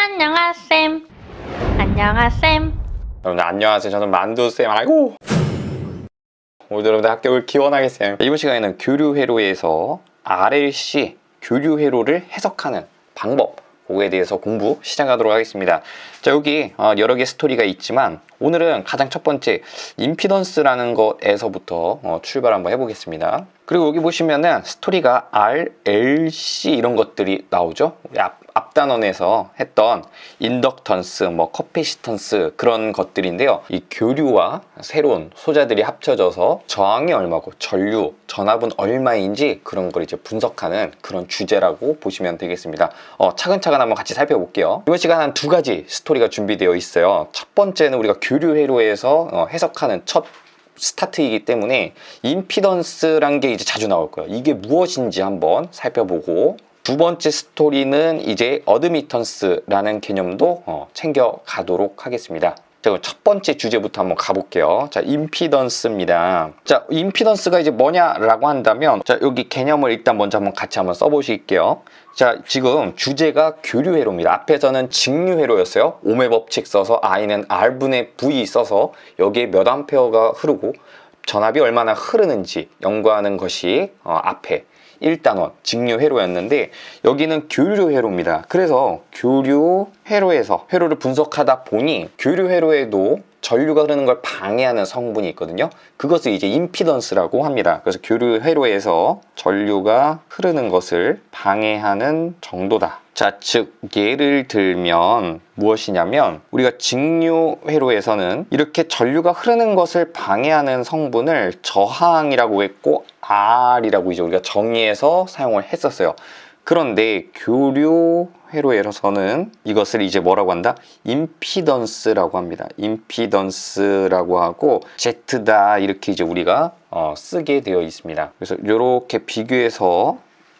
안녕하셈. 안녕하셈. 여러분들 안녕하세요. 저는 만두쌤. 아이고, 오늘도 여러분들 학교를 기원하겠어요. 이번 시간에는 교류회로에서 RLC 교류회로를 해석하는 방법, 그거에 대해서 공부 시작하도록 하겠습니다. 자, 여기 여러 개 스토리가 있지만 오늘은 가장 첫 번째 임피던스라는 것에서부터 출발 한번 해보겠습니다. 그리고 여기 보시면은 스토리가 RLC 이런 것들이 나오죠. 앞 단원에서 했던 인덕턴스, 커패시턴스 그런 것들인데요. 이 교류와 새로운 소자들이 합쳐져서 저항이 얼마고 전류, 전압은 얼마인지 그런 걸 이제 분석하는 그런 주제라고 보시면 되겠습니다. 차근차근 한번 같이 살펴볼게요. 이번 시간 한 두 가지 스토리가 준비되어 있어요. 첫 번째는 우리가 교류회로에서 해석하는 첫 스타트이기 때문에 임피던스란 게 이제 자주 나올 거예요. 이게 무엇인지 한번 살펴보고, 두 번째 스토리는 이제 어드미턴스라는 개념도 챙겨 가도록 하겠습니다. 자, 그럼 첫 번째 주제부터 한번 가볼게요. 자, 임피던스입니다. 자, 임피던스가 이제 뭐냐라고 한다면, 자, 여기 개념을 일단 먼저 같이 한번 써보실게요. 자, 지금 주제가 교류회로입니다. 앞에서는 직류회로였어요. ohm의 법칙 써서 I는 R분의 V 써서 여기에 몇 암페어가 흐르고 전압이 얼마나 흐르는지 연구하는 것이 앞에 1단원 직류회로였는데, 여기는 교류회로입니다. 그래서 교류회로에서 회로를 분석하다 보니 교류회로에도 전류가 흐르는 걸 방해하는 성분이 있거든요. 그것을 이제 임피던스라고 합니다. 그래서 교류회로에서 전류가 흐르는 것을 방해하는 정도다. 자, 즉 예를 들면 무엇이냐면, 우리가 직류회로에서는 이렇게 전류가 흐르는 것을 방해하는 성분을 저항이라고 했고 R이라고 이제 우리가 정의해서 사용을 했었어요. 그런데 교류회로에서는 이것을 이제 뭐라고 한다? 임피던스라고 합니다. 임피던스라고 하고 Z다 이렇게 이제 우리가 쓰게 되어 있습니다. 그래서 이렇게 비교해서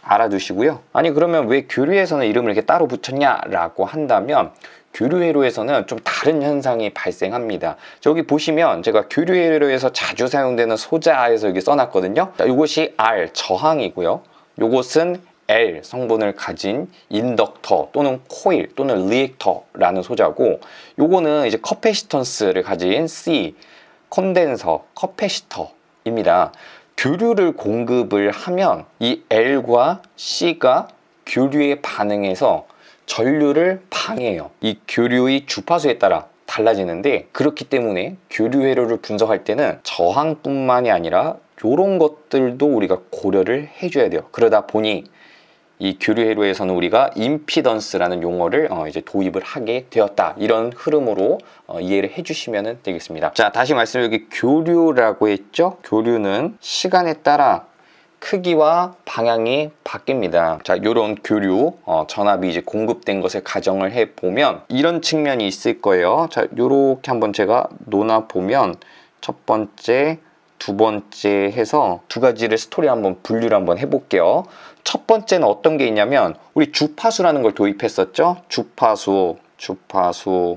알아두시고요. 아니, 그러면 왜 교류에서는 이름을 이렇게 따로 붙였냐라고 한다면, 교류회로에서는 좀 다른 현상이 발생합니다. 저기 보시면 제가 교류회로에서 자주 사용되는 소자에서 여기 써놨거든요. 자, 이것이 R, 저항이고요. 이것은 L, 성분을 가진 인덕터 또는 코일 또는 리액터라는 소자고, 요거는 이제 커패시턴스를 가진 C, 콘덴서, 커패시터입니다. 교류를 공급을 하면 이 L과 C가 교류에 반응해서 전류를 방해해요. 이 교류의 주파수에 따라 달라지는데, 그렇기 때문에 교류회로를 분석할 때는 저항뿐만이 아니라 이런 것들도 우리가 고려를 해줘야 돼요. 그러다 보니 이 교류회로에서는 우리가 임피던스라는 용어를 이제 도입을 하게 되었다. 이런 흐름으로 이해를 해주시면 되겠습니다. 자, 다시 말씀, 여기 교류라고 했죠? 교류는 시간에 따라 크기와 방향이 바뀝니다. 자, 요런 교류, 전압이 이제 공급된 것을 가정을 해보면 이런 측면이 있을 거예요. 자, 요렇게 한번 제가 놓아보면 첫 번째, 두 번째 해서 두 가지를 스토리 한번 분류를 한번 해볼게요. 첫 번째는 어떤 게 있냐면, 우리 주파수라는 걸 도입했었죠. 주파수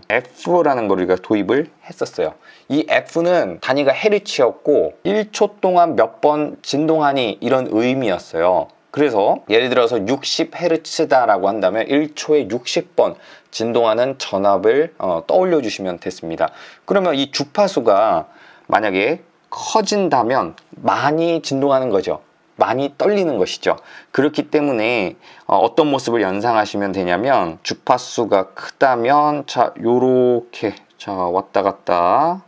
F라는 걸 우리가 도입을 했었어요. 이 F는 단위가 헤르츠였고 1초 동안 몇 번 진동하니 이런 의미였어요. 그래서 예를 들어서 60Hz다라고 한다면 1초에 60번 진동하는 전압을 떠올려 주시면 됐습니다. 그러면 이 주파수가 만약에 커진다면 많이 진동하는 거죠. 많이 떨리는 것이죠. 그렇기 때문에 어떤 모습을 연상하시면 되냐면, 주파수가 크다면 자, 요렇게 왔다 갔다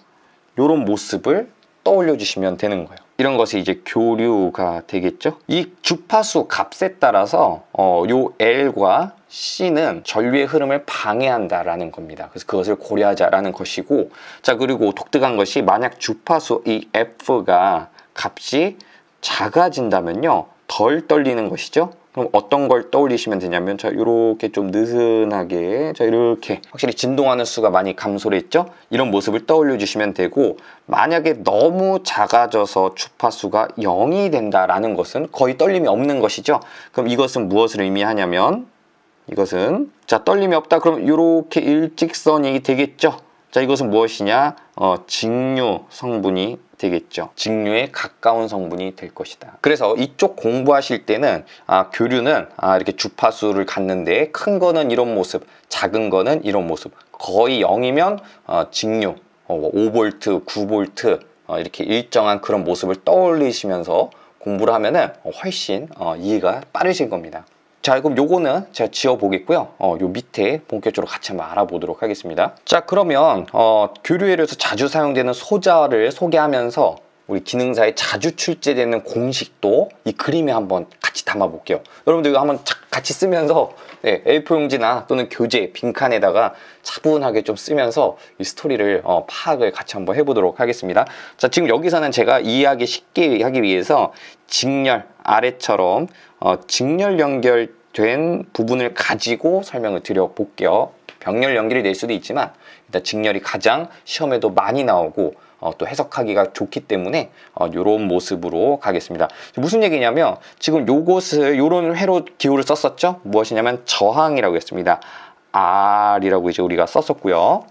요런 모습을 떠올려 주시면 되는 거예요. 이런 것이 이제 교류가 되겠죠. 이 주파수 값에 따라서 요 L과 C는 전류의 흐름을 방해한다라는 겁니다. 그래서 그것을 고려하자라는 것이고, 자, 그리고 독특한 것이, 만약 주파수 이 F가 값이 작아진다면요, 덜 떨리는 것이죠. 그럼 어떤 걸 떠올리시면 되냐면, 자, 이렇게 좀 느슨하게, 자, 이렇게 확실히 진동하는 수가 많이 감소를 했죠. 이런 모습을 떠올려 주시면 되고, 만약에 너무 작아져서 주파수가 0이 된다라는 것은 거의 떨림이 없는 것이죠. 그럼 이것은 무엇을 의미하냐면, 이것은 자, 떨림이 없다. 그럼 이렇게 일직선이 되겠죠. 자, 이것은 무엇이냐? 직류 성분이 되겠죠. 직류에 가까운 성분이 될 것이다. 그래서 이쪽 공부하실 때는 교류는 이렇게 주파수를 갖는데 큰 거는 이런 모습, 작은 거는 이런 모습. 거의 0이면 직류, 5V, 9V 이렇게 일정한 그런 모습을 떠올리시면서 공부를 하면은 훨씬 이해가 빠르실 겁니다. 자, 그럼 요거는 제가 지워 보겠고요. 요 밑에 본격적으로 같이 한번 알아보도록 하겠습니다. 자, 그러면 교류회로에서 자주 사용되는 소자를 소개하면서 우리 기능사에 자주 출제되는 공식도 이 그림에 한번 같이 담아 볼게요. 여러분들 이거 한번 같이 쓰면서 A4 용지나 또는 교재 빈칸에다가 차분하게 좀 쓰면서 이 스토리를 파악을 같이 한번 해보도록 하겠습니다. 자, 지금 여기서는 제가 이해하기 쉽게 하기 위해서 직렬 아래처럼 직렬 연결된 부분을 가지고 설명을 드려 볼게요. 병렬 연결이 될 수도 있지만 일단 직렬이 가장 시험에도 많이 나오고 또 해석하기가 좋기 때문에 이런 모습으로 가겠습니다. 무슨 얘기냐면 지금 요것을 요런 회로 기호를 썼었죠. 무엇이냐면 저항이라고 했습니다. R이라고 이제 우리가 썼었고요.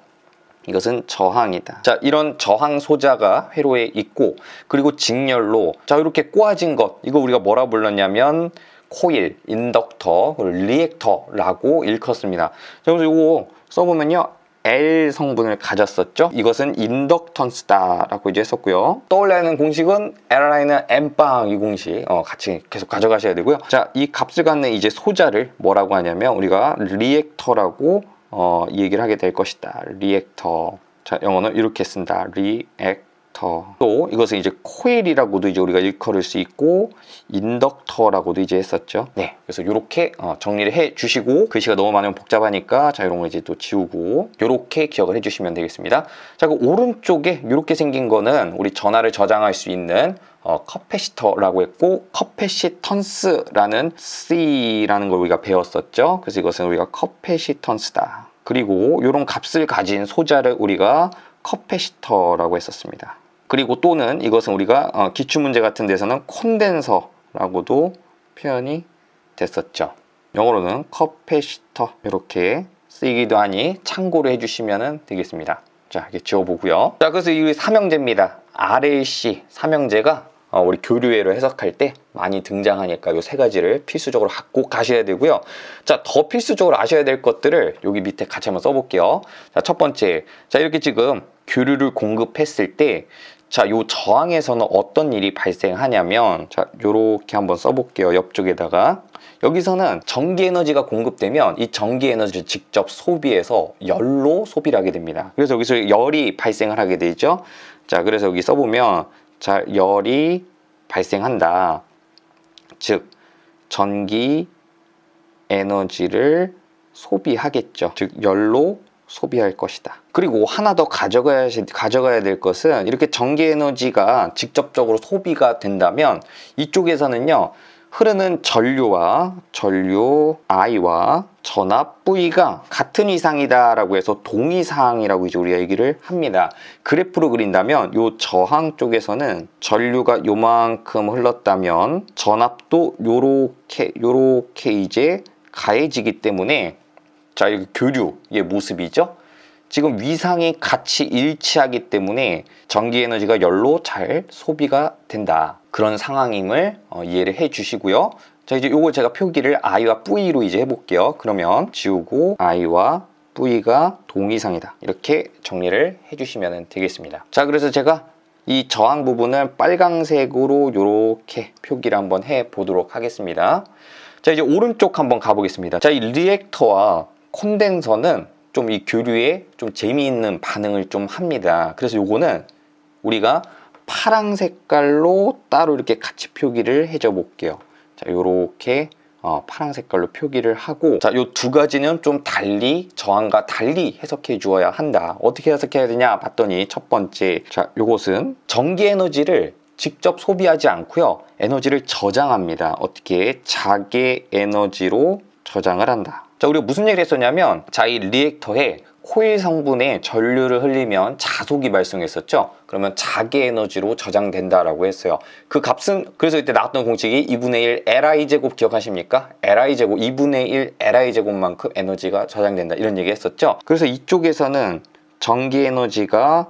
이것은 저항이다. 자, 이런 저항 소자가 회로에 있고, 그리고 직렬로 자 이렇게 꼬아진 것, 이거 우리가 뭐라 불렀냐면 코일, 인덕터, 리액터라고 일컫습니다. 자, 그래서 이거 써보면요, L 성분을 가졌었죠. 이것은 인덕턴스다라고 이제 했었고요. 떠올려야 하는 공식은 L라인은 N빵 이 공식 같이 계속 가져가셔야 되고요. 자, 이 값을 갖는 이제 소자를 뭐라고 하냐면 우리가 리액터라고 이 얘기를 하게 될 것이다. 리액터. 자, 영어는 이렇게 쓴다. 리액터. 또 이것은 이제 코일이라고도 이제 우리가 일컬을 수 있고 인덕터라고도 이제 했었죠. 네, 그래서 이렇게 정리를 해 주시고, 글씨가 너무 많으면 복잡하니까 자 이런 거 이제 또 지우고 이렇게 기억을 해 주시면 되겠습니다. 자, 그 오른쪽에 이렇게 생긴 거는 우리 전하를 저장할 수 있는 커패시터라고 했고, 커패시턴스라는 C라는 걸 우리가 배웠었죠. 그래서 이것은 우리가 커패시턴스다. 그리고 이런 값을 가진 소자를 우리가 커패시터라고 했었습니다. 그리고 또는 이것은 우리가 기출문제 같은 데서는 콘덴서라고도 표현이 됐었죠. 영어로는 커패시터 이렇게 쓰이기도 하니 참고를 해주시면 되겠습니다. 자, 이렇게 지워보고요. 자, 그래서 이 삼형제입니다. RLC 삼형제가 우리 교류회로 해석할 때 많이 등장하니까 이 세 가지를 필수적으로 갖고 가셔야 되고요. 자, 더 필수적으로 아셔야 될 것들을 여기 밑에 같이 한번 써볼게요. 자, 첫 번째, 자 이렇게 지금 교류를 공급했을 때, 자, 요 저항에서는 어떤 일이 발생하냐면, 자, 요렇게 한번 써볼게요. 옆쪽에다가. 여기서는 전기 에너지가 공급되면 이 전기 에너지를 직접 소비해서 열로 소비를 하게 됩니다. 그래서 여기서 열이 발생을 하게 되죠. 자, 그래서 여기 써보면, 자, 열이 발생한다. 즉, 전기 에너지를 소비하겠죠. 즉, 열로 소비할 것이다. 그리고 하나 더 가져가야 될 것은, 이렇게 전기 에너지가 직접적으로 소비가 된다면 이쪽에서는요, 흐르는 전류 I와 전압 V가 같은 위상이다 라고 해서 동위상이라고 이제 우리가 얘기를 합니다. 그래프로 그린다면 요 저항 쪽에서는 전류가 요만큼 흘렀다면 전압도 요렇게 이제 가해지기 때문에, 자, 이게 교류의 모습이죠. 지금 위상이 같이 일치하기 때문에 전기 에너지가 열로 잘 소비가 된다. 그런 상황임을 이해를 해 주시고요. 자, 이제 요거 제가 표기를 I와 V로 이제 해볼게요. 그러면 지우고 I와 V가 동위상이다. 이렇게 정리를 해 주시면 되겠습니다. 자, 그래서 제가 이 저항 부분을 빨강색으로 이렇게 표기를 한번 해 보도록 하겠습니다. 자, 이제 오른쪽 한번 가보겠습니다. 자, 이 리액터와 콘덴서는 좀 이 교류에 좀 재미있는 반응을 좀 합니다. 그래서 요거는 우리가 파랑 색깔로 따로 이렇게 같이 표기를 해줘 볼게요. 자, 요렇게 파랑 색깔로 표기를 하고, 자, 요 두 가지는 좀 달리, 저항과 달리 해석해 주어야 한다. 어떻게 해석해야 되냐 봤더니, 첫 번째, 자, 요것은 전기 에너지를 직접 소비하지 않고요, 에너지를 저장합니다. 어떻게? 자개 에너지로 저장을 한다. 자, 우리가 무슨 얘기를 했었냐면, 자, 이 리액터에 코일 성분에 전류를 흘리면 자속이 발생했었죠. 그러면 자개 에너지로 저장된다라고 했어요. 그 값은, 그래서 이때 나왔던 공식이 2분의 1 Li 제곱 기억하십니까? Li 제곱 2분의 1 Li 제곱만큼 에너지가 저장된다, 이런 얘기 했었죠. 그래서 이쪽에서는 전기 에너지가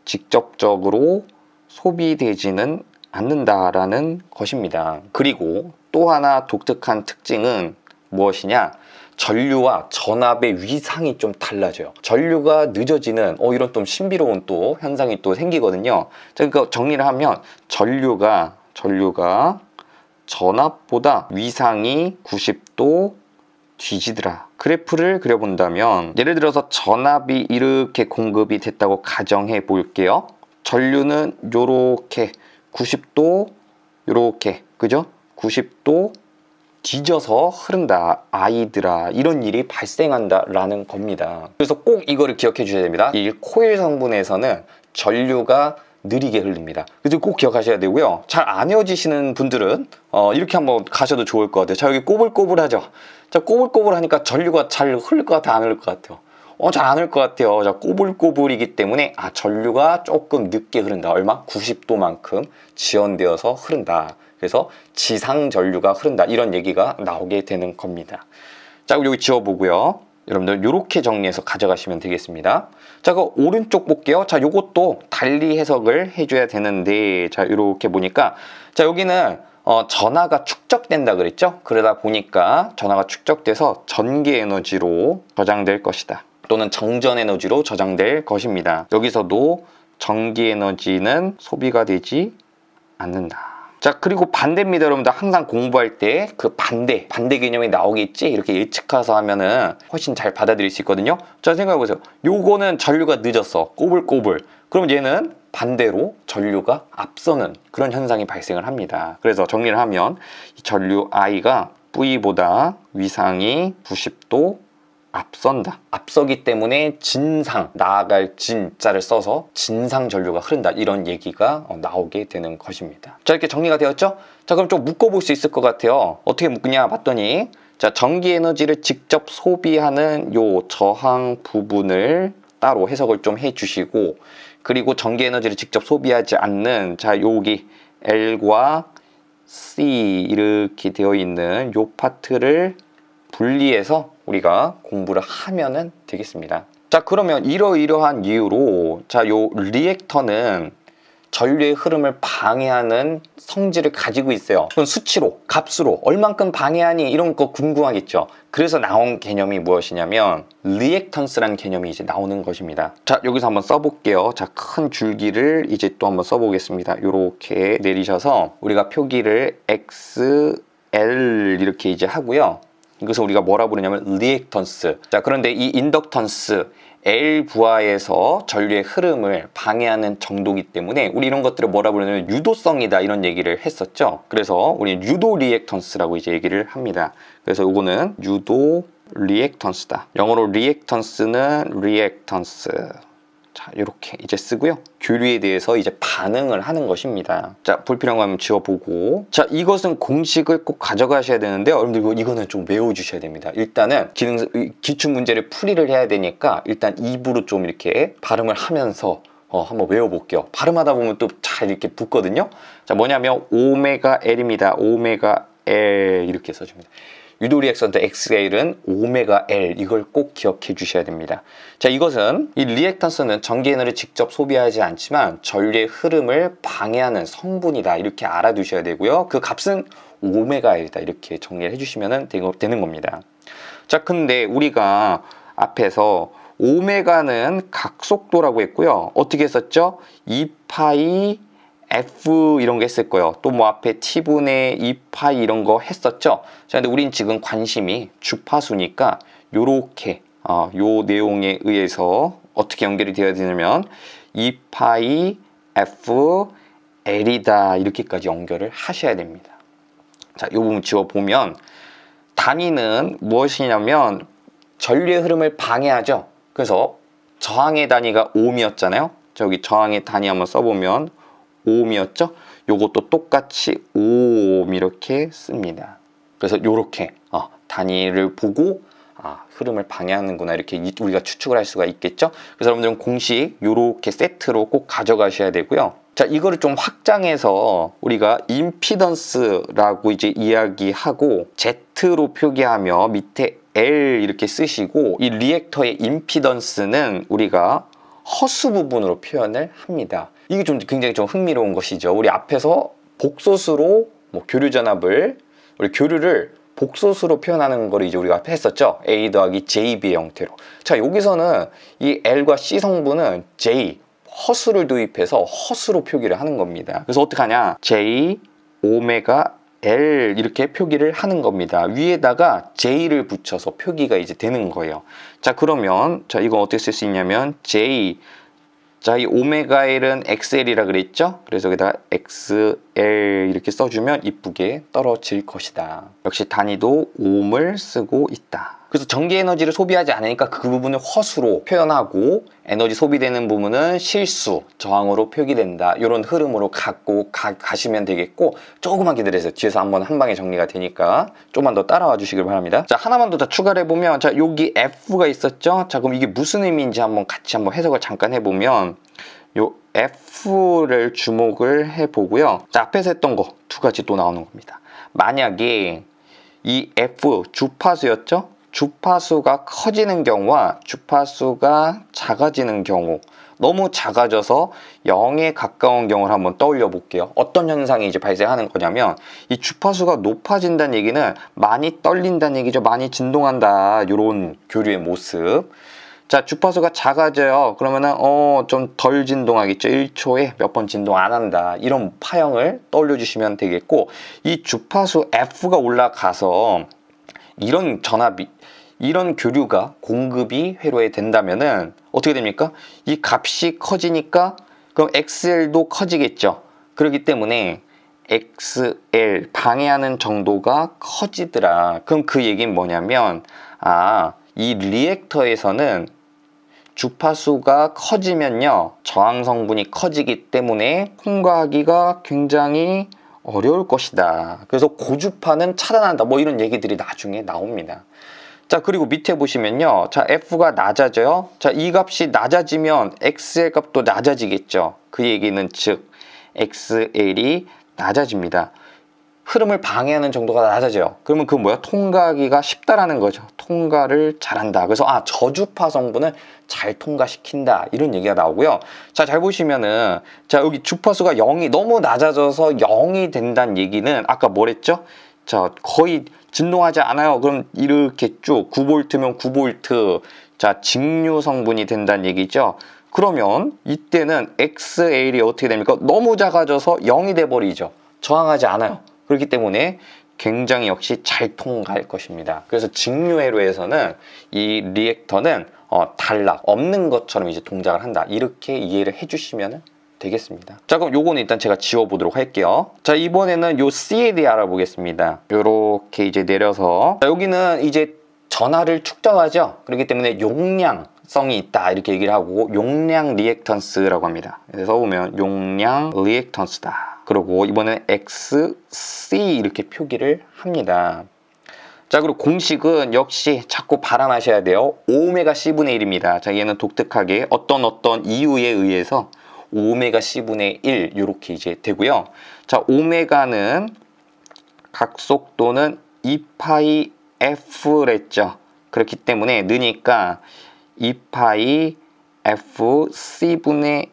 직접적으로 소비되지는 않는다라는 것입니다. 그리고 또 하나 독특한 특징은 무엇이냐? 전류와 전압의 위상이 좀 달라져요. 전류가 늦어지는 이런 좀 신비로운 또 현상이 또 생기거든요. 자, 그러니까 정리를 하면 전류가 전압보다 위상이 90도 뒤지더라. 그래프를 그려본다면 예를 들어서 전압이 이렇게 공급이 됐다고 가정해 볼게요. 전류는 요렇게 90도 요렇게 그죠? 90도 뒤져서 흐른다. 아이들아, 이런 일이 발생한다 라는 겁니다. 그래서 꼭 이거를 기억해 주셔야 됩니다. 이 코일 성분에서는 전류가 느리게 흐릅니다. 그래서 꼭 기억하셔야 되고요. 잘 안 헤어지시는 분들은 이렇게 한번 가셔도 좋을 것 같아요. 자, 여기 꼬불꼬불하죠. 자, 꼬불꼬불하니까 전류가 잘 흐를 것 같아, 안 흐를 것 같아요? 잘 안 흐를 것 같아요. 자, 꼬불꼬불이기 때문에 전류가 조금 늦게 흐른다. 얼마? 90도만큼 지연되어서 흐른다. 그래서 지상 전류가 흐른다. 이런 얘기가 나오게 되는 겁니다. 자, 그럼 여기 지워보고요. 여러분들 이렇게 정리해서 가져가시면 되겠습니다. 자, 그 오른쪽 볼게요. 자, 요것도 달리 해석을 해줘야 되는데, 자, 이렇게 보니까, 자, 여기는 전하가 축적된다 그랬죠? 그러다 보니까 전하가 축적돼서 전기 에너지로 저장될 것이다. 또는 정전 에너지로 저장될 것입니다. 여기서도 전기 에너지는 소비가 되지 않는다. 자, 그리고 반대입니다. 여러분들 항상 공부할 때 그 반대 개념이 나오겠지? 이렇게 예측해서 하면은 훨씬 잘 받아들일 수 있거든요. 자, 생각해보세요. 요거는 전류가 늦었어. 꼬불꼬불. 그럼 얘는 반대로 전류가 앞서는 그런 현상이 발생을 합니다. 그래서 정리를 하면 이 전류 I가 V보다 위상이 90도 앞선다. 앞서기 때문에 진상, 나아갈 진자를 써서 진상 전류가 흐른다. 이런 얘기가 나오게 되는 것입니다. 자, 이렇게 정리가 되었죠? 자, 그럼 좀 묶어볼 수 있을 것 같아요. 어떻게 묶느냐 봤더니, 자, 전기 에너지를 직접 소비하는 요 저항 부분을 따로 해석을 좀 해주시고, 그리고 전기 에너지를 직접 소비하지 않는, 자, 여기 L과 C 이렇게 되어 있는 요 파트를 분리해서 우리가 공부를 하면은 되겠습니다. 자, 그러면 이러이러한 이유로 요 리액터는 전류의 흐름을 방해하는 성질을 가지고 있어요. 그건 수치로, 값으로 얼만큼 방해하니 이런 거 궁금하겠죠. 그래서 나온 개념이 무엇이냐면 리액턴스라는 개념이 이제 나오는 것입니다. 자, 여기서 한번 써볼게요. 자, 큰 줄기를 이제 또 한번 써보겠습니다. 이렇게 내리셔서 우리가 표기를 X, L 이렇게 이제 하고요. 이것을 우리가 뭐라 부르냐면 리액턴스. 자, 그런데 이 인덕턴스 L 부하에서 전류의 흐름을 방해하는 정도이기 때문에 우리 이런 것들을 뭐라 부르냐면 유도성이다 이런 얘기를 했었죠. 그래서 우리 유도 리액턴스라고 이제 얘기를 합니다. 그래서 이거는 유도 리액턴스다. 영어로 리액턴스는 리액턴스. 자, 이렇게 이제 쓰고요. 교류에 대해서 이제 반응을 하는 것입니다. 자, 불필요한 거 하면 지워보고. 자, 이것은 공식을 꼭 가져가셔야 되는데 여러분들 이거는 좀 외워주셔야 됩니다. 일단은 기출 문제를 풀이를 해야 되니까 일단 입으로 좀 이렇게 발음을 하면서 한번 외워볼게요. 발음하다 보면 또 잘 이렇게 붙거든요. 자, 뭐냐면 오메가 L입니다. 오메가 L 이렇게 써줍니다. 유도 리액턴트 XL은 오메가 L 이걸 꼭 기억해 주셔야 됩니다. 자, 이것은 이 리액턴스는 전기 에너지를 직접 소비하지 않지만 전류의 흐름을 방해하는 성분이다 이렇게 알아두셔야 되고요. 그 값은 오메가 L이다 이렇게 정리를 해주시면 되는 겁니다. 자, 근데 우리가 앞에서 오메가는 각속도라고 했고요. 어떻게 했었죠? 2파이 F 이런 거 했을 거예요. 또 뭐 앞에 T분의 2파이 이런 거 했었죠. 자, 근데 우린 지금 관심이 주파수니까 요렇게 요 내용에 의해서 어떻게 연결이 되어야 되냐면 2파이 F L이다 이렇게까지 연결을 하셔야 됩니다. 자, 요 부분 지워보면 단위는 무엇이냐면 전류의 흐름을 방해하죠. 그래서 저항의 단위가 ohm이었잖아요. 저기 저항의 단위 한번 써보면 ohm이었죠? 요것도 똑같이 5ohm 이렇게 씁니다. 그래서 요렇게 단위를 보고 흐름을 방해하는구나 이렇게 우리가 추측을 할 수가 있겠죠? 그래서 여러분들은 공식 요렇게 세트로 꼭 가져가셔야 되고요. 자, 이거를 좀 확장해서 우리가 임피던스라고 이제 이야기하고 Z로 표기하며 밑에 L 이렇게 쓰시고 이 리액터의 임피던스는 우리가 허수 부분으로 표현을 합니다. 이게 좀 굉장히 좀 흥미로운 것이죠. 우리 앞에서 복소수로 뭐 교류 전압을, 우리 교류를 복소수로 표현하는 걸 이제 우리가 앞에 했었죠. A 더하기 JB의 형태로. 자, 여기서는 이 L과 C 성분은 J, 허수를 도입해서 허수로 표기를 하는 겁니다. 그래서 어떻게 하냐? J 오메가 L 이렇게 표기를 하는 겁니다. 위에다가 J를 붙여서 표기가 이제 되는 거예요. 자, 그러면 자, 이거 어떻게 쓸 수 있냐면 J, 자, 이 오메가 L은 XL이라 그랬죠? 그래서 여기다가 XL 이렇게 써주면 이쁘게 떨어질 것이다. 역시 단위도 옴을 쓰고 있다. 그래서 전기 에너지를 소비하지 않으니까 그 부분을 허수로 표현하고 에너지 소비되는 부분은 실수, 저항으로 표기된다. 이런 흐름으로 갖고 가시면 되겠고, 조금만 기다리세요. 뒤에서 한 방에 정리가 되니까 조금만 더 따라와 주시길 바랍니다. 자, 하나만 더 추가를 해보면, 자, 여기 F가 있었죠? 자, 그럼 이게 무슨 의미인지 같이 해석을 잠깐 해보면, 요 F를 주목을 해보고요. 자, 앞에서 했던 거 두 가지 또 나오는 겁니다. 만약에 이 F 주파수였죠? 주파수가 커지는 경우와 주파수가 작아지는 경우, 너무 작아져서 0에 가까운 경우를 한번 떠올려 볼게요. 어떤 현상이 이제 발생하는 거냐면, 이 주파수가 높아진다는 얘기는 많이 떨린다는 얘기죠. 많이 진동한다. 이런 교류의 모습. 자, 주파수가 작아져요. 그러면은 좀 덜 진동하겠죠. 1초에 몇 번 진동 안 한다. 이런 파형을 떠올려 주시면 되겠고, 이 주파수 F가 올라가서 이런 전압이, 이런 교류가 공급이 회로에 된다면은 어떻게 됩니까? 이 값이 커지니까 그럼 XL도 커지겠죠. 그렇기 때문에 XL 방해하는 정도가 커지더라. 그럼 그 얘기는 뭐냐면, 이 리액터에서는 주파수가 커지면요, 저항 성분이 커지기 때문에 통과하기가 굉장히 어려울 것이다. 그래서 고주파는 차단한다. 뭐 이런 얘기들이 나중에 나옵니다. 자, 그리고 밑에 보시면요. 자, F가 낮아져요. 자, 이 값이 낮아지면 XL 값도 낮아지겠죠. 그 얘기는 즉 XL이 낮아집니다. 흐름을 방해하는 정도가 낮아져요. 그러면 그건 뭐야? 통과하기가 쉽다라는 거죠. 통과를 잘한다. 그래서 저주파 성분을 잘 통과시킨다. 이런 얘기가 나오고요. 자, 잘 보시면은, 자, 여기 주파수가 0이 너무 낮아져서 0이 된다는 얘기는 아까 뭐랬죠? 자, 거의 진동하지 않아요. 그럼 이렇게 쭉 9V면 9V, 자, 직류 성분이 된다는 얘기죠. 그러면 이때는 XL이 어떻게 됩니까? 너무 작아져서 0이 돼버리죠. 저항하지 않아요. 그렇기 때문에 굉장히 역시 잘 통과할 것입니다. 그래서 직류회로에서는 이 리액터는 달라, 없는 것처럼 이제 동작을 한다. 이렇게 이해를 해주시면 되겠습니다. 자, 그럼 요거는 일단 제가 지워보도록 할게요. 자, 이번에는 요 C에 대해 알아보겠습니다. 요렇게 이제 내려서, 자, 여기는 이제 전하를 축적하죠. 그렇기 때문에 용량성이 있다. 이렇게 얘기를 하고, 용량 리액턴스라고 합니다. 그래서 보면 용량 리액턴스다. 그리고 이번엔 XC 이렇게 표기를 합니다. 자, 그리고 공식은 역시 자꾸 발음하셔야 돼요. 오메가 C분의 1입니다. 자, 얘는 독특하게 어떤 이유에 의해서 오메가 C분의 1 이렇게 이제 되고요. 자, 오메가는 각속도는 2파이 F랬죠. 그렇기 때문에 느니까 2파이 F C분의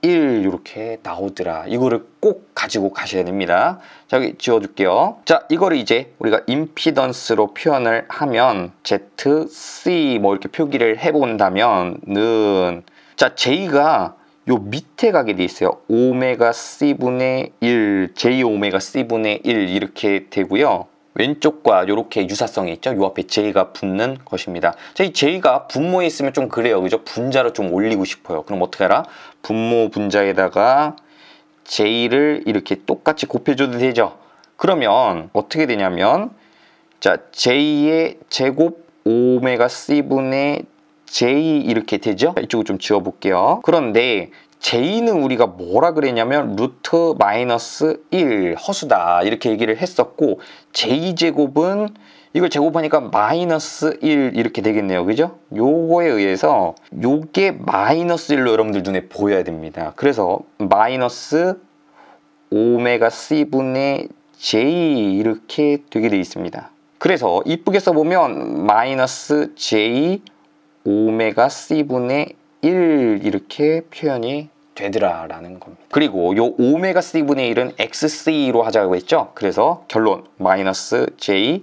1 이렇게 나오더라. 이거를 꼭 가지고 가셔야 됩니다. 자, 여기 지워줄게요. 자, 이거를 이제 우리가 임피던스로 표현을 하면 ZC 뭐 이렇게 표기를 해본다면은, 자, J가 요 밑에 가게 돼 있어요. 오메가 C분의 1, J 오메가 C분의 1 이렇게 되고요. 왼쪽과 이렇게 유사성이 있죠. 요 앞에 J가 붙는 것입니다. 자, 이 J가 분모에 있으면 좀 그래요. 그죠? 분자로 좀 올리고 싶어요. 그럼 어떻게 하라? 분모 분자에다가 J를 이렇게 똑같이 곱해줘도 되죠. 그러면 어떻게 되냐면, 자, J의 제곱 오메가 C분의 J 이렇게 되죠. 이쪽을 좀 지워볼게요. 그런데 J는 우리가 뭐라 그랬냐면 루트 마이너스 1 허수다 이렇게 얘기를 했었고, J제곱은 이걸 제곱하니까 마이너스 1 이렇게 되겠네요. 그죠? 요거에 의해서 요게 마이너스 1로 여러분들 눈에 보여야 됩니다. 그래서 마이너스 오메가 C분의 J 이렇게 되게 되어 있습니다. 그래서 이쁘게 써보면 마이너스 J 오메가 C분의 1 이렇게 표현이 되더라라는 겁니다. 그리고 요 오메가 C분의 1은 XC로 하자고 했죠. 그래서 결론 마이너스 J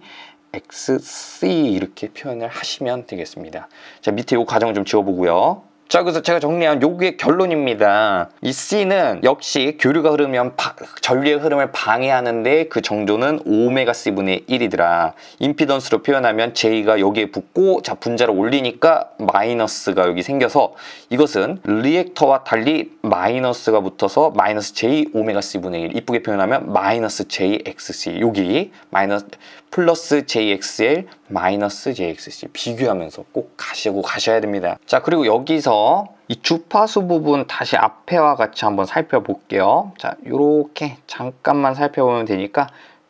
XC 이렇게 표현을 하시면 되겠습니다. 자, 밑에 요 과정 좀 지워보고요. 자, 그래서 제가 정리한 요게 결론입니다. 이 C는 역시 교류가 흐르면 전류의 흐름을 방해하는데 그 정도는 오메가 C분의 1이더라. 임피던스로 표현하면 J가 여기에 붙고 자 분자를 올리니까 마이너스가 여기 생겨서 이것은 리액터와 달리 마이너스가 붙어서 마이너스 J 오메가 C분의 1 이쁘게 표현하면 마이너스 JXC 여기 마이너스 플러스 JXL 마이너스 JXC 비교하면서 꼭 가셔야 됩니다. 자, 그리고 여기서 이 주파수 부분 다시 앞에와 같이 한번 살펴볼게요. 자, 요렇게 잠깐만 살펴보면 되니까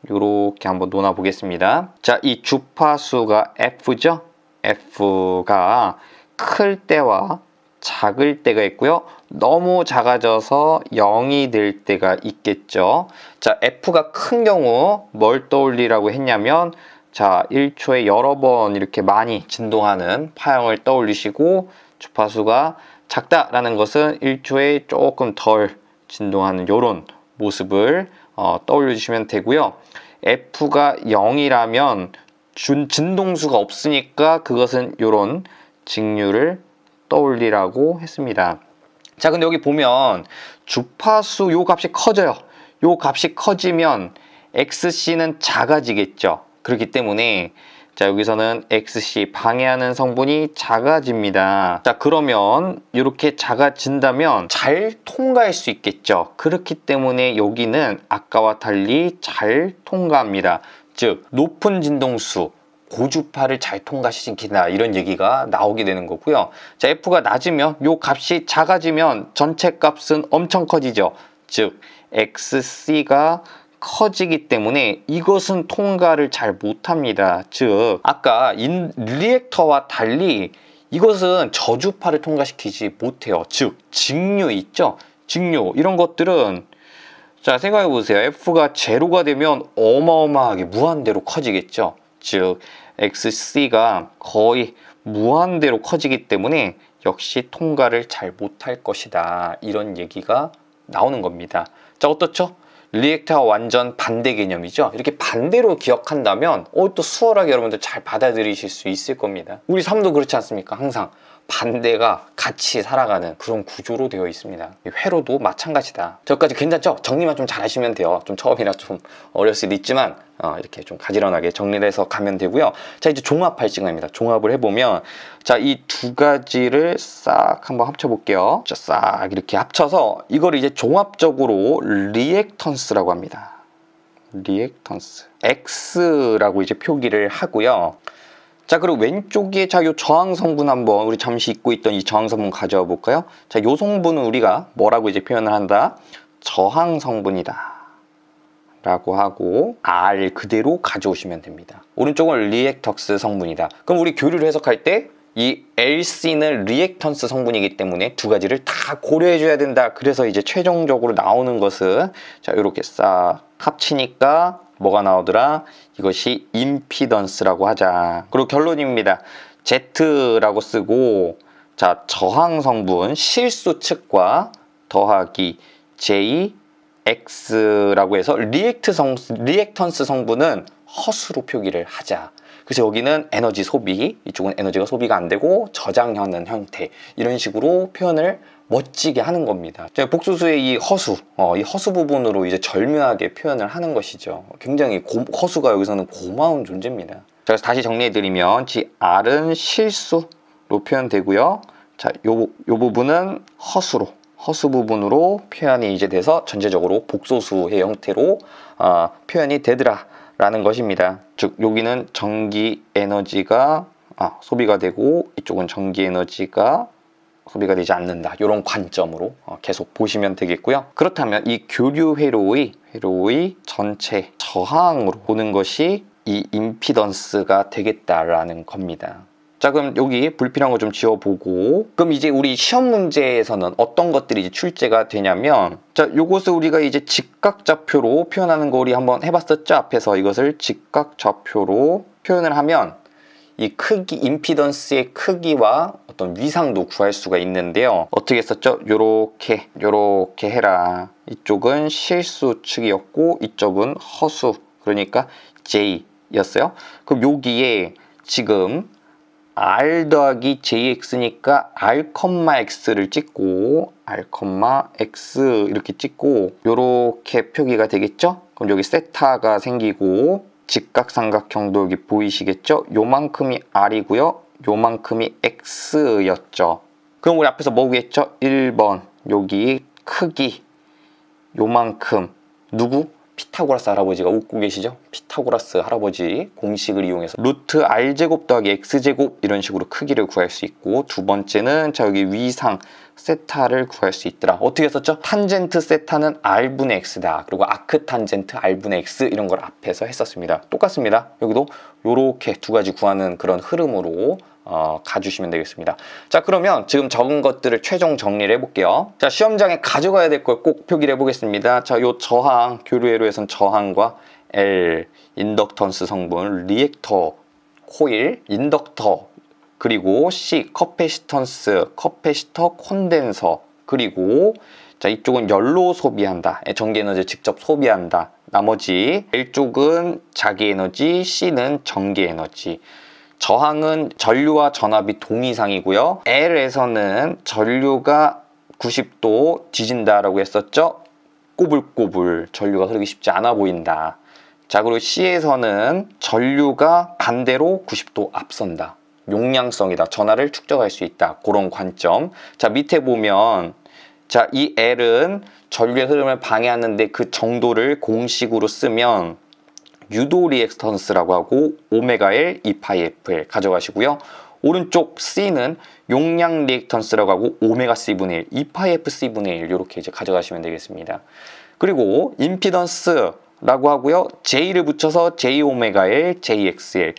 요렇게 한번 놓아 보겠습니다. 자, 이 주파수가 F죠? F가 클 때와 작을 때가 있고요. 너무 작아져서 0이 될 때가 있겠죠. 자, F가 큰 경우 뭘 떠올리라고 했냐면 자, 1초에 여러 번 이렇게 많이 진동하는 파형을 떠올리시고 주파수가 작다라는 것은 1초에 조금 덜 진동하는 이런 모습을 떠올려 주시면 되고요. F가 0이라면 진동수가 없으니까 그것은 이런 직류를 떠올리라고 했습니다. 자, 근데 여기 보면 주파수 요 값이 커져요. 요 값이 커지면 XC는 작아지겠죠. 그렇기 때문에 자, 여기서는 XC 방해하는 성분이 작아집니다. 자, 그러면 이렇게 작아진다면 잘 통과할 수 있겠죠. 그렇기 때문에 여기는 아까와 달리 잘 통과합니다. 즉 높은 진동수 고주파를 잘 통과시킨다 이런 얘기가 나오게 되는 거고요. 자, F가 낮으면 요 값이 작아지면 전체 값은 엄청 커지죠. 즉 XC가 커지기 때문에 이것은 통과를 잘 못합니다. 즉 아까 리액터와 달리 이것은 저주파를 통과시키지 못해요. 즉 직류 있죠. 직류 이런 것들은 자, 생각해 보세요. F가 제로가 되면 어마어마하게 무한대로 커지겠죠. 즉 XC가 거의 무한대로 커지기 때문에 역시 통과를 잘 못할 것이다. 이런 얘기가 나오는 겁니다. 자, 어떻죠? 리액터와 완전 반대 개념이죠. 이렇게 반대로 기억한다면 또 수월하게 여러분들 잘 받아들이실 수 있을 겁니다. 우리 삶도 그렇지 않습니까? 항상 반대가 같이 살아가는 그런 구조로 되어 있습니다. 회로도 마찬가지다. 저까지 괜찮죠? 정리만 좀 잘 하시면 돼요. 좀 처음이라 좀 어려울 수도 있지만 이렇게 좀 가지런하게 정리를 해서 가면 되고요. 자, 이제 종합할 시간입니다. 종합을 해보면 자, 이 두 가지를 싹 한번 합쳐볼게요. 자, 싹 이렇게 합쳐서 이걸 이제 종합적으로 리액턴스라고 합니다. 리액턴스 X라고 이제 표기를 하고요. 자, 그리고 왼쪽에 자, 요 저항 성분 한번 우리 잠시 잊고 있던 이 저항 성분 가져와 볼까요? 자, 요 성분은 우리가 뭐라고 이제 표현을 한다? 저항 성분이다 라고 하고 R 그대로 가져오시면 됩니다. 오른쪽은 리액턴스 성분이다. 그럼 우리 교류를 해석할 때 이 LC는 리액턴스 성분이기 때문에 두 가지를 다 고려해 줘야 된다. 그래서 이제 최종적으로 나오는 것은 자, 이렇게 싹 합치니까 뭐가 나오더라? 이것이 임피던스라고 하자. 그리고 결론입니다. Z라고 쓰고 자, 저항 성분 실수 측과 더하기 J X라고 해서 리액턴스 성분은 허수로 표기를 하자. 그래서 여기는 에너지 소비, 이쪽은 에너지가 소비가 안 되고 저장하는 형태 이런 식으로 표현을 멋지게 하는 겁니다. 복수수의 이 허수 부분으로 이제 절묘하게 표현을 하는 것이죠. 굉장히 허수가 여기서는 고마운 존재입니다. 자, 그래서 다시 정리해드리면 R은 실수로 표현되고요. 자, 요 부분은 허수 부분으로 표현이 이제 돼서 전체적으로 복소수의 형태로 표현이 되더라 라는 것입니다. 즉 여기는 전기 에너지가 소비가 되고 이쪽은 전기 에너지가 소비가 되지 않는다. 이런 관점으로 계속 보시면 되겠고요. 그렇다면 이 교류 회로의 전체 저항으로 보는 것이 이 임피던스가 되겠다라는 겁니다. 자, 그럼 여기 불필요한 거 좀 지워보고 그럼 이제 우리 시험 문제에서는 어떤 것들이 이제 출제가 되냐면 자, 요것을 우리가 이제 직각좌표로 표현하는 거 우리 한번 해봤었죠? 앞에서 이것을 직각좌표로 표현을 하면 이 크기, 임피던스의 크기와 어떤 위상도 구할 수가 있는데요. 어떻게 했었죠? 요렇게 해라. 이쪽은 실수 측이었고 이쪽은 허수, 그러니까 J였어요. 그럼 여기에 지금 R 더하기 JX니까 R, X를 찍고 R, X 이렇게 찍고 요렇게 표기가 되겠죠? 그럼 여기 세타가 생기고 직각삼각형도 여기 보이시겠죠? 요만큼이 R이고요. 요만큼이 X였죠. 그럼 우리 앞에서 뭐 구했죠? 1번 여기 크기 요만큼 누구? 피타고라스 할아버지가 웃고 계시죠? 피타고라스 할아버지 공식을 이용해서 루트 R제곱 더하기 X제곱 이런 식으로 크기를 구할 수 있고, 두 번째는 자 여기 위상 세타를 구할 수 있더라. 어떻게 했었죠? 탄젠트 세타는 R분의 X다. 그리고 아크 탄젠트 R분의 X 이런 걸 앞에서 했었습니다. 똑같습니다. 여기도 요렇게 두 가지 구하는 그런 흐름으로 가주시면 되겠습니다. 자, 그러면 지금 적은 것들을 최종 정리를 해볼게요. 자, 시험장에 가져가야 될 걸 꼭 표기를 해보겠습니다. 자, 요 저항, 교류회로에선 저항과 L, 인덕턴스 성분, 리액터, 코일, 인덕터, 그리고 C, 커패시턴스, 커패시터, 콘덴서, 그리고 자, 이쪽은 연로 소비한다. 전기 에너지를 직접 소비한다. 나머지 L쪽은 자기 에너지, C는 전기 에너지. 저항은 전류와 전압이 동이상이고요. L에서는 전류가 90도 뒤진다라고 했었죠. 꼬불꼬불 전류가 흐르기 쉽지 않아 보인다. 자, 그리고 C에서는 전류가 반대로 90도 앞선다. 용량성이다. 전하를 축적할 수 있다. 그런 관점. 자, 밑에 보면 자, 이 L은 전류의 흐름을 방해하는데 그 정도를 공식으로 쓰면 유도 리액턴스라고 하고 오메가 L 2파이 F를 가져가시고요. 오른쪽 C는 용량 리액턴스라고 하고 오메가 C분의 1, 2파이 F C분의 1 이렇게 이제 가져가시면 되겠습니다. 그리고 임피던스라고 하고요. J를 붙여서 J 오메가 L, JXL.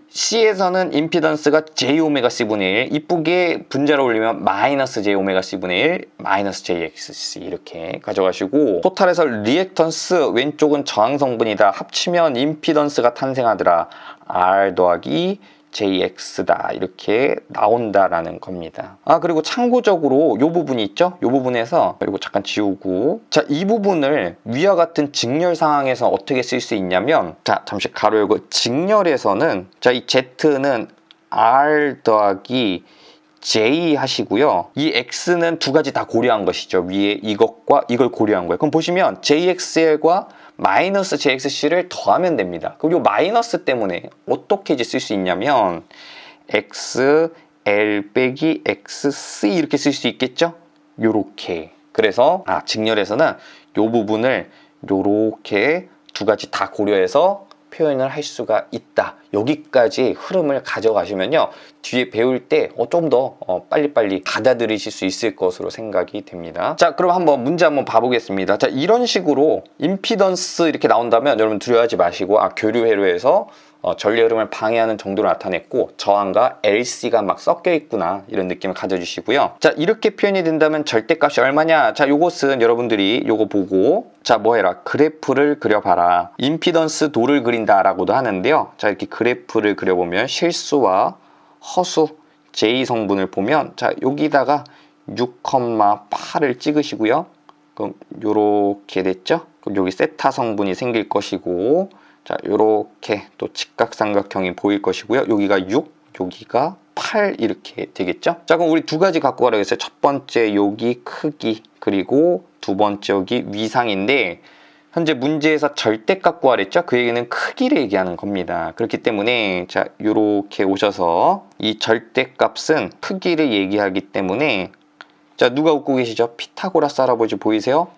C에서는 임피던스가 J 오메가 C분의 1, 이쁘게 분자를 올리면 마이너스 J 오메가 C분의 1, 마이너스 JXC 이렇게 가져가시고, 토탈에서 리액턴스 왼쪽은 저항 성분이다. 합치면 임피던스가 탄생하더라. R 더하기 JX다. 이렇게 나온다라는 겁니다. 아, 그리고 참고적으로 이 부분이 있죠? 이 부분에서 이거 잠깐 지우고, 자, 이 부분을 위와 같은 직렬 상황에서 어떻게 쓸 수 있냐면, 자, 잠시 가로 열고, 직렬에서는 자, 이 Z는 R 더하기 J 하시고요. 이 X는 두 가지 다 고려한 것이죠. 위에 이것과 이걸 고려한 거예요. 그럼 보시면 JXL과 마이너스 JXC를 더하면 됩니다. 그리고 마이너스 때문에 어떻게 이제 쓸 수 있냐면 XL 빼기 XC 이렇게 쓸 수 있겠죠? 요렇게. 그래서 직렬에서는 요 부분을 요렇게 두 가지 다 고려해서 표현을 할 수가 있다. 여기까지 흐름을 가져가시면요, 뒤에 배울 때 좀 더 빨리빨리 받아들이실 수 있을 것으로 생각이 됩니다. 자, 그럼 한번 문제 한번 봐보겠습니다. 자, 이런 식으로 임피던스 이렇게 나온다면 여러분 두려워하지 마시고, 교류 회로에서 전류 흐름을 방해하는 정도로 나타냈고 저항과 LC가 막 섞여 있구나, 이런 느낌을 가져주시고요. 자, 이렇게 표현이 된다면 절대값이 얼마냐? 자, 요것은 여러분들이 요거 보고 자, 뭐 해라? 그래프를 그려봐라. 임피던스 도를 그린다 라고도 하는데요. 자, 이렇게 그래프를 그려보면 실수와 허수 J 성분을 보면, 자, 여기다가 6,8을 찍으시고요. 그럼 요렇게 됐죠? 그럼 여기 세타 성분이 생길 것이고, 자, 요렇게 또 직각삼각형이 보일 것이고요. 여기가 6, 여기가 8 이렇게 되겠죠? 자, 그럼 우리 두 가지 갖고 가라고 했어요. 첫 번째 여기 크기, 그리고 두 번째 여기 위상인데, 현재 문제에서 절대값 구하랬죠? 그 얘기는 크기를 얘기하는 겁니다. 그렇기 때문에 자, 요렇게 오셔서 이 절대값은 크기를 얘기하기 때문에, 자, 누가 웃고 계시죠? 피타고라스 할아버지 보이세요?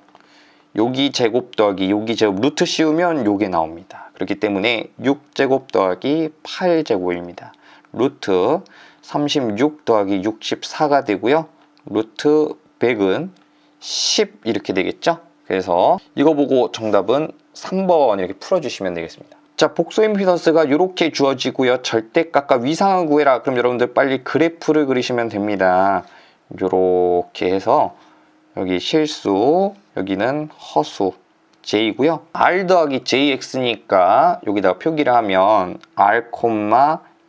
여기 제곱 더하기 여기 제곱 루트 씌우면 요게 나옵니다. 그렇기 때문에 6제곱 더하기 8제곱입니다. 루트 36 더하기 64가 되고요. 루트 100은 10 이렇게 되겠죠? 그래서 이거 보고 정답은 3번 이렇게 풀어주시면 되겠습니다. 자, 복소 임피던스가 이렇게 주어지고요. 절대값과 위상을 구해라. 그럼 여러분들 빨리 그래프를 그리시면 됩니다. 이렇게 해서 여기 실수, 여기는 허수 J고요. R 더하기 JX니까 여기다가 표기를 하면 R,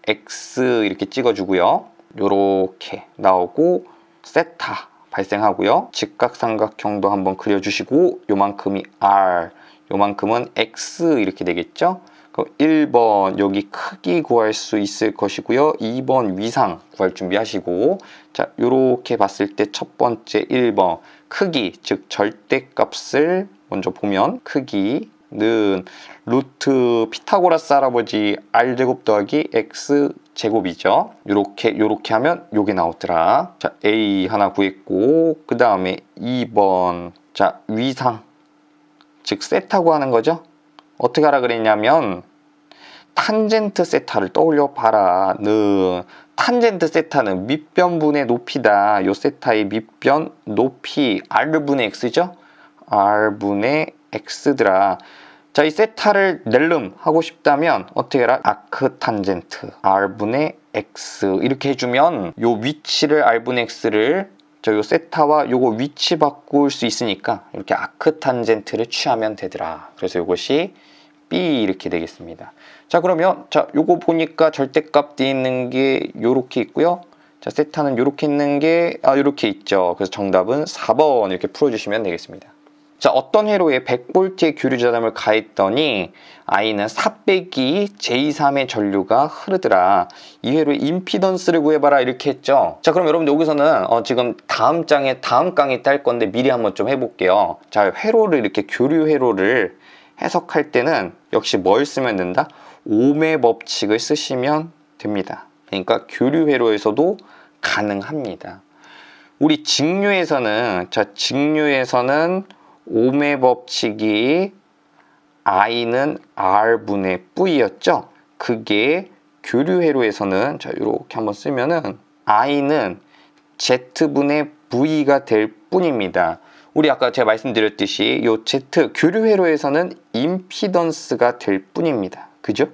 X 이렇게 찍어주고요. 요렇게 나오고 세타 발생하고요. 직각삼각형도 한번 그려주시고 요만큼이 R, 요만큼은 X 이렇게 되겠죠. 그럼 1번 여기 크기 구할 수 있을 것이고요. 2번 위상 구할 준비하시고, 자 요렇게 봤을 때 첫 번째 1번 크기, 즉 절대값을 먼저 보면 크기는 루트 피타고라스 할아버지 R제곱 더하기 X제곱이죠. 요렇게 하면 요게 나오더라. 자 A 하나 구했고, 그 다음에 2번 자 위상, 즉 세타고 하는 거죠. 어떻게 하라 그랬냐면 탄젠트 세타를 떠올려 봐라. 탄젠트 세타는 밑변분의 높이다. 요 세타의 밑변 높이 R분의 X죠. R분의 X더라. 자, 이 세타를 낼름 하고 싶다면 어떻게 해라? 아크 탄젠트 R분의 X 이렇게 해주면 요 위치를 R분의 X를 요 세타와 요거 위치 바꿀 수 있으니까 이렇게 아크 탄젠트를 취하면 되더라. 그래서 요것이 B 이렇게 되겠습니다. 자 그러면 자 요거 보니까 절대값 뒤에 있는 게 요렇게 있고요. 자 세타는 요렇게 있는 게 요렇게 있죠. 그래서 정답은 4번 이렇게 풀어주시면 되겠습니다. 자 어떤 회로에 100V의 교류자담을 가했더니 I는 4 빼기 J3의 전류가 흐르더라. 이 회로의 임피던스를 구해봐라 이렇게 했죠. 자 그럼 여러분들 여기서는 지금 다음 강의 때 할 건데 미리 한번 좀 해볼게요. 자 회로를 이렇게 교류 회로를 해석할 때는 역시 뭘 쓰면 된다? ohm의 법칙을 쓰시면 됩니다. 그러니까 교류 회로에서도 가능합니다. 우리 직류에서는 ohm의 법칙이 I는 R분의 V였죠. 그게 교류 회로에서는 자 이렇게 한번 쓰면은 I는 Z분의 V가 될 뿐입니다. 우리 아까 제가 말씀드렸듯이 요 Z 교류 회로에서는 임피던스가 될 뿐입니다. 그죠?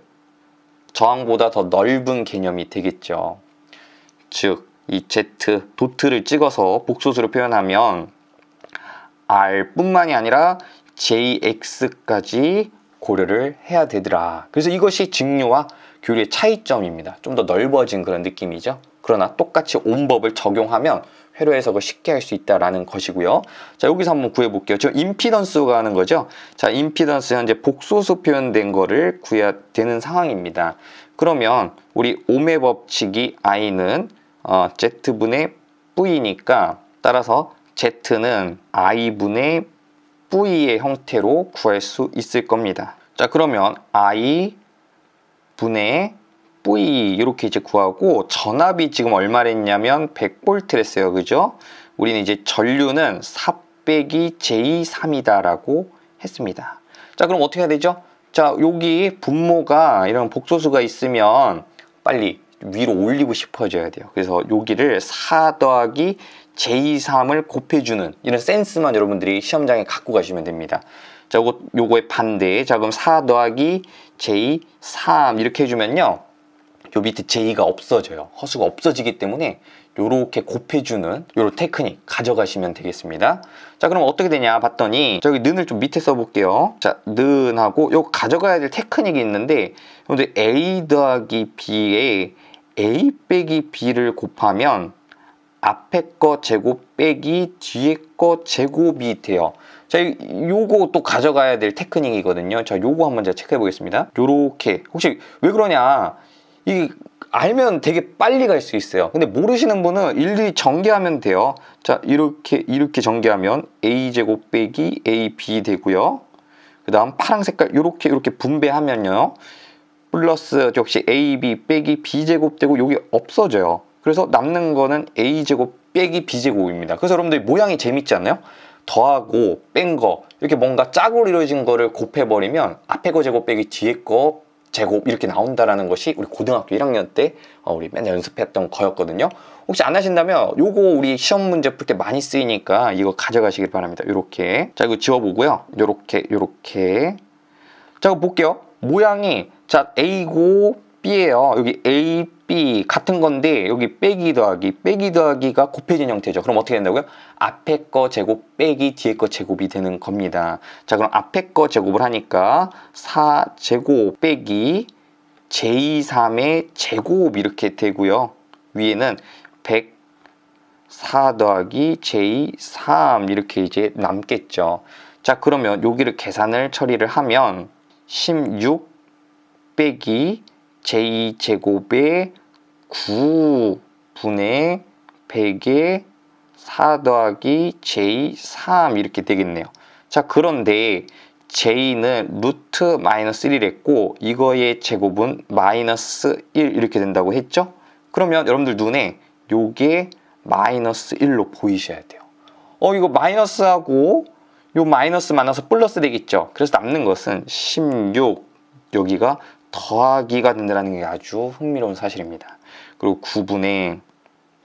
저항보다 더 넓은 개념이 되겠죠. 즉 이 Z 도트를 찍어서 복소수로 표현하면 R뿐만이 아니라 JX까지 고려를 해야 되더라. 그래서 이것이 직류와 교류의 차이점입니다. 좀 더 넓어진 그런 느낌이죠. 그러나 똑같이 옴법을 적용하면 회로 해석을 쉽게 할 수 있다라는 것이고요. 자 여기서 한번 구해볼게요. 지금 임피던스가 하는 거죠. 자 임피던스 현재 복소수 표현된 거를 구해야 되는 상황입니다. 그러면 우리 ohm의 법칙이 I는 Z분의 V니까 따라서 Z는 I분의 V의 형태로 구할 수 있을 겁니다. 자 그러면 I분의 V 이렇게 이제 구하고 전압이 지금 얼마랬냐면 100V 했어요. 그죠? 우리는 이제 전류는 4 빼기 J3이다 라고 했습니다. 자 그럼 어떻게 해야 되죠? 자 여기 분모가 이런 복소수가 있으면 빨리 위로 올리고 싶어져야 돼요. 그래서 여기를 4 더하기 J3을 곱해주는 이런 센스만 여러분들이 시험장에 갖고 가시면 됩니다. 자 요거의 반대. 자 그럼 4 더하기 J3 이렇게 해주면요, 요 밑에 J가 없어져요. 허수가 없어지기 때문에 요렇게 곱해주는 요런 테크닉 가져가시면 되겠습니다. 자 그럼 어떻게 되냐 봤더니 저기 는을 좀 밑에 써볼게요. 자 는하고 요 가져가야 될 테크닉이 있는데, 여러분들 A 더하기 B에 A 빼기 B를 곱하면 앞에 거 제곱 빼기 뒤에 거 제곱이 돼요. 자 요거 또 가져가야 될 테크닉이거든요. 자 요거 한번 제가 체크해 보겠습니다. 요렇게 혹시 왜 그러냐, 이 알면 되게 빨리 갈 수 있어요. 근데 모르시는 분은 일일이 전개하면 돼요. 자 이렇게 전개하면 A제곱 빼기 AB 되고요. 그 다음 파란 색깔 이렇게 분배하면요, 플러스 역시 AB 빼기 B제곱 되고 여기 없어져요. 그래서 남는 거는 A제곱 빼기 B제곱입니다. 그래서 여러분들 모양이 재밌지 않나요? 더하고 뺀 거 이렇게 뭔가 짝으로 이루어진 거를 곱해버리면 앞에 거 제곱 빼기 뒤에 거 제곱 이렇게 나온다라는 것이 우리 고등학교 1학년 때 우리 맨날 연습했던 거였거든요. 혹시 안 하신다면 요거 우리 시험 문제 풀 때 많이 쓰이니까 이거 가져가시길 바랍니다. 요렇게. 자 이거 지워보고요. 요렇게. 자 이거 볼게요. 모양이 자 A고 B예요. 여기 A, B 같은 건데 여기 빼기 더하기가 곱해진 형태죠. 그럼 어떻게 된다고요? 앞에 거 제곱 빼기 뒤에 거 제곱이 되는 겁니다. 자 그럼 앞에 거 제곱을 하니까 4제곱 빼기 J3의 제곱 이렇게 되고요. 위에는 104 더하기 j3 이렇게 이제 남겠죠. 자, 그러면 여기를 계산을 처리를 하면 16 빼기 j 제곱의 9분의 100의 4 더하기 j3 이렇게 되겠네요. 자, 그런데 j는 루트 마이너스 1이랬고 이거의 제곱은 마이너스 1 이렇게 된다고 했죠? 그러면 여러분들 눈에 요게 마이너스 1로 보이셔야 돼요. 이거 마이너스하고 요 마이너스 만나서 플러스 되겠죠? 그래서 남는 것은 16 여기가 더하기가 된다는 게 아주 흥미로운 사실입니다. 그리고 9분의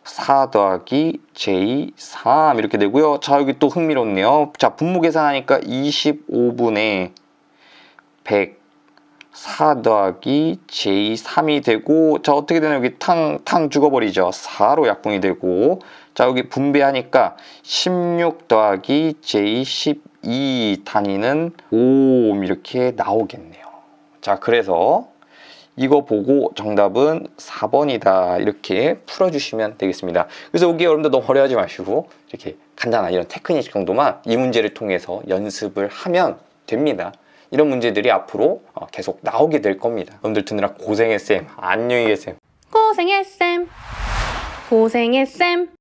4 더하기 j3 이렇게 되고요. 자, 여기 또 흥미롭네요. 자, 분모 계산하니까 25분의 104 더하기 j3이 되고, 자, 어떻게 되나 여기 탕 죽어버리죠. 4로 약분이 되고, 자, 여기 분배하니까 16 더하기 j12 단위는 5 이렇게 나오겠네요. 자, 그래서 이거 보고 정답은 4번이다 이렇게 풀어주시면 되겠습니다. 그래서 여기 여러분들 너무 어려워하지 마시고 이렇게 간단한 이런 테크닉 정도만 이 문제를 통해서 연습을 하면 됩니다. 이런 문제들이 앞으로 계속 나오게 될 겁니다. 여러분들 듣느라 고생했쌤. 안녕히 계세요. 고생했음. 고생했음.